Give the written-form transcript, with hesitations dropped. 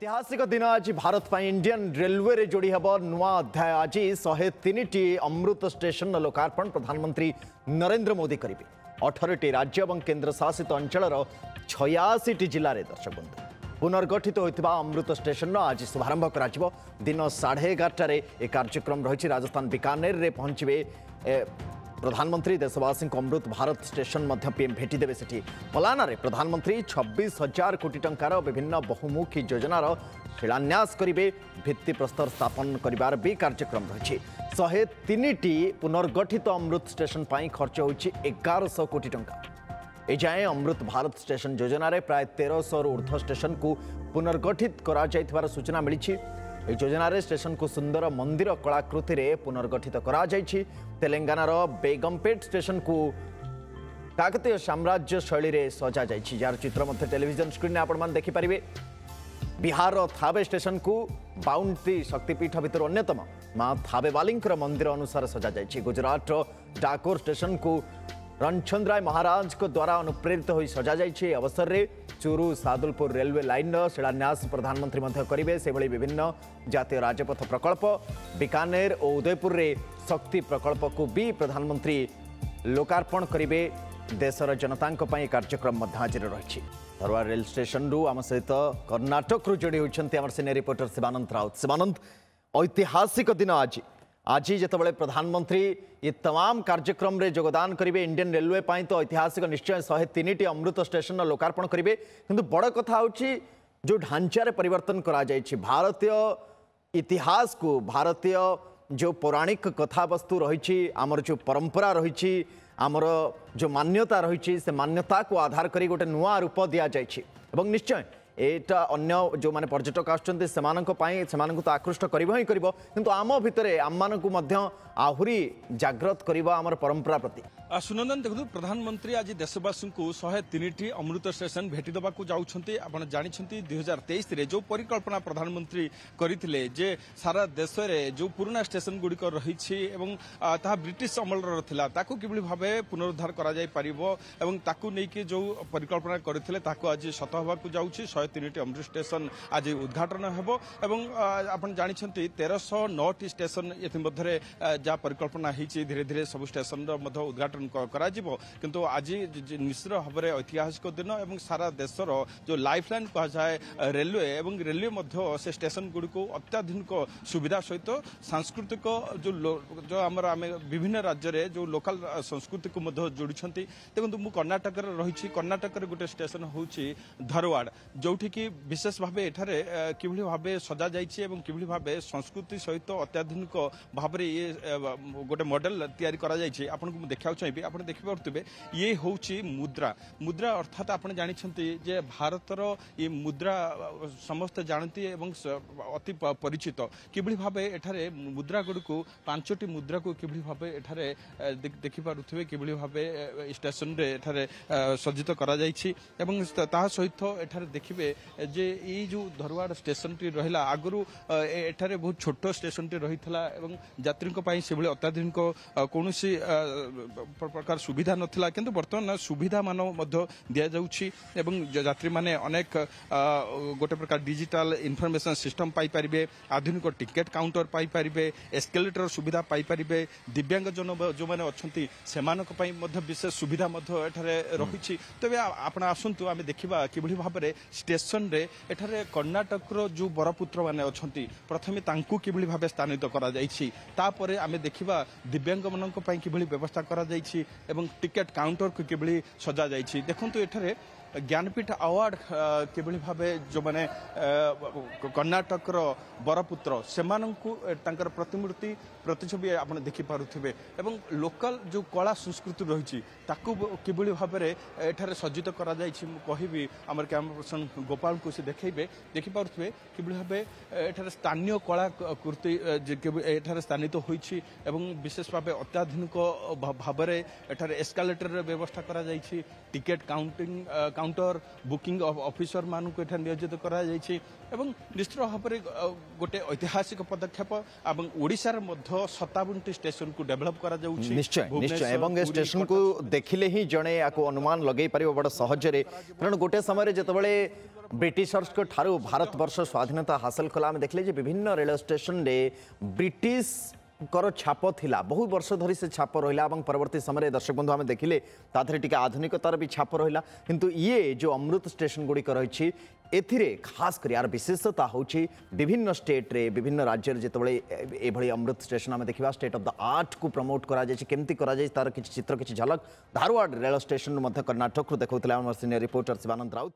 ऐतिहासिक दिन आज भारत पर इंडियन रेलवे रे जोड़ी हब नुआ अध्याय। आज 103टी अमृत स्टेशन लोकार्पण प्रधानमंत्री नरेंद्र मोदी करेंगे। 18टी राज्य और केन्द्र शासित अंचल 86टी जिले में दर्शक बंधु पुनर्गठित होता अमृत स्टेशन आज शुभारंभ कर दिन 11:30 ए कार्यक्रम रही। राजस्थान बीकानेर में पहुंचे प्रधानमंत्री देशवासी को अमृत भारत स्टेशन पीएम भेटिदेवे। सेठी पलाना रे प्रधानमंत्री 26,000 कोटी टंकार विभिन्न बहुमुखी योजनार शिलान्यास करेंगे। भित्तिप्रस्तर स्थापन कर भी कार्यक्रम रही। 103टी पुनर्गठित अमृत स्टेशन पर खर्च हो 1100 कोटी टंका। एजाए अमृत भारत स्टेशन योजन प्राय 1300 ऊर्ध्व स्टेशन को पुनर्गठित कर सूचना मिली। योजन स्टेशन को सुंदर मंदिर कलाकृति रे पुनर्गठित करा जायछि। तेलंगानार बेगमपेट स्टेशन को काकतीय साम्राज्य शैली रे सजा जायछि, जार चित्र मध्य टेलीविजन स्क्रीन आपण देखिपारे। बिहार थावे स्टेशन को 52 शक्तिपीठ भितर अन्यतम मां थावेवाली मंदिर अनुसार सजा जायछि। गुजरात डाकोर स्टेशन को रणछंद्राय महाराज को द्वारा अनुप्रेरित हो सजा जायछि। अवसर रे चूरू सादुलपुर रेलवे लाइन शिलान्यास प्रधानमंत्री करेंगे। से भली विभिन्न जातीय राजपथ प्रकल्प बीकानेर और उदयपुर रे शक्ति प्रकल्प को भी प्रधानमंत्री लोकार्पण करेंगे। देशर जनता कार्यक्रम आज रही। धरवाड़ रेल स्टेशन रु आम सहित कर्नाटक रु जोड़ी होती आम सीनियर रिपोर्टर शिवानंद राउत। शिवानंद, ऐतिहासिक दिन आज जितेबाला प्रधानमंत्री ये तमाम कार्यक्रम रे योगदान करेंगे इंडियन रेलवे पाई, तो ऐतिहासिक निश्चय 103टी अमृत स्टेशन लोकार्पण करेंगे। किंतु बड़ कथा होची जो ढांचारे परिवर्तन करा जायछि। भारतीय इतिहास को, भारतीय जो पौराणिक कथा वस्तु रही, आमर जो परंपरा रही, आमर जो मान्यता रही, से मान्यता को आधार करी गोटे नुआ रूप दिया जायछि। एवं निश्चय एटा अन्य जो माने पर्यटक आछन्ते सेमानंको तो आकृष्ट करिबो ही करिबो, किंतु आम भितरे आममानकु मध्य आहुरी जागृत करिबा आमर परंपरा प्रति। सुनंदन देखु, प्रधानमंत्री आज देशवासी को 103टी अमृत स्टेशन भेटी देवा जाउछन्ते। आपण जानिछन्ती 2023 रे जो परिकल्पना प्रधानमंत्री करिथिले जे सारा देश रे जो पुराना स्टेशन गुडिक रहिछि एवं ता ब्रिटिश अमलर थिला ताकू किबळी भाबे पुनरुद्धार करा जाय परिबो एवं ताकू नेकी जो परिकल्पना करिथिले ताकू आज सत होबाकू जाउछि। 103टी अमृत स्टेशन आज उद्घाटन हेबो एवं आपण जानिछन्ती 1309टी स्टेशन एथि मध्ये जा परिकल्पना हिछि धीरे धीरे सब स्टेशन रो मध्ये उद्घाटन करा जिवो। किंतु आज निश्चित भाव में ऐतिहासिक दिन एवं सारा देशर जो लाइफलाइन कहा जाए रेलवे एवं रेलवे मध्य से स्टेशन गुड़ी को अत्याधुनिक सुविधा सहित सांस्कृतिक जो आमर आम विभिन्न राज्य रे जो लोकल संस्कृति को जोड़ी। देखो मु कर्णाटक रही, कर्णाटक गोटे स्टेशन हूँ धरवाड़, जोठी की विशेष भाव एठारे किभली भाव सजा जाइए और किभली भाव संस्कृति सहित अत्याधुनिक भाव में ये गोटे मॉडल तैयारी करा जाइए। आपको देखा चाहिए, आप देखिपे ये हूँ मुद्रा। मुद्रा अर्थात आप जानते जे भारतर ये मुद्रा समस्त जानती एवं अति परिचित। किभली भाव एठारे मुद्रा गुड़ी को 5टी मुद्रा को किभली भाव एठारे देखिपे किभली भाव स्टेशन रे एठारे सज्जित करा जाइछि एवं ता सहित एठारे देखिबे जे ये जो धरवाड़ स्टेशन टी रहिला आगरु एठारे बहुत छोट स्टेशन टी रहितला एवं यात्री से भली अत्याधुनिक कौनसी प्रकार सुविधा नथिला, किंतु वर्तमान सुविधा मान दि जाउछि एवं यात्री माने अनेक गोटे प्रकार डिजिटल इनफॉरमेशन सिस्टम पाई परिबे, आधुनिक टिकेट काउंटर पाई परिबे, एस्केलेटर सुविधा पाई परिबे। दिव्यांग जन जो माने अछंती सेमानक पई मध्य विशेष सुविधा मध्य एठारे रहिछि। तबे आपण आसंतु आमे देखिबा किभली भाबरे स्टेशन रे एठारे कर्णाटक रो जो बरपुत्र माने अछंती प्रथमे तांकु किभली भाबे स्थानित करा जाइछि, तापरे आमे देखिबा दिव्यांग मनक पई किभली व्यवस्था करा जाइछि एवं टिकेट काउंटर को किभली सजा जाइछि। देखंतु एठारे ज्ञानपीठ अवार्ड किभली भाबे जो माने कर्णाटक रो बरपुत्र सेमानंकु तांकर प्रतिमूर्ति प्रतिछवि आपण देखि पारुथिबे एवं लोकल जो कला संस्कृति रहिछि ताकु किभली भाबरे एठारे सज्जित करा जाइछि। मु कहिबी हमर कैमरा पर्सन गोपाल को से देखैबे देखि पारुथिबे किभली भाबे एठारे स्थानीय कला कृति एठारे स्थानित होइछि एवं विशेष भाबे अत्याधुनिक भाबरे एठारे एस्केलेटर व्यवस्था करा जाइछि, टिकेट काउंटर बुकिंग ऑफिसर मानक एठा नियोजित करा जायछि एवं निश्चित भाव में गोटे ऐतिहासिक पदक्षेप एवं ओडिशार मध्य 57 स्टेशन को डेभलप करा जाउछि निश्चय निश्चय एवं ए स्टेशन को देखिले ही जणे याको अनुमान लगै परिबो बड़ सहजरे कारण गोटे समय जेतबळे ब्रिटिशर्स को ठारू भारत वर्ष स्वाधीनता हासिल कला आम देखले जे विभिन्न रेलवे स्टेशन रे ब्रिटिश कर छाप थिला बहु वर्ष धरी से छाप रहिला और परवर्ती समय दर्शक बंधु आम देखिले ताधरे टिके आधुनिकतार भी छाप रहिला किंतु ये जो अमृत स्टेशन गुड़िक रही एथिरे खास कर यार विशेषता होची विभिन्न स्टेट रे विभिन्न राज्य जितेबाला एभली अमृत स्टेशन आम देखा स्टेट ऑफ द आर्ट को प्रमोट करा जायछि केमती करा जायछि तार किछि चित्र किछि झलक धारवाड़ रेल स्टेशन कर्नाटक देखौतले हमर सीनियर रिपोर्टर शिवानंद राउत।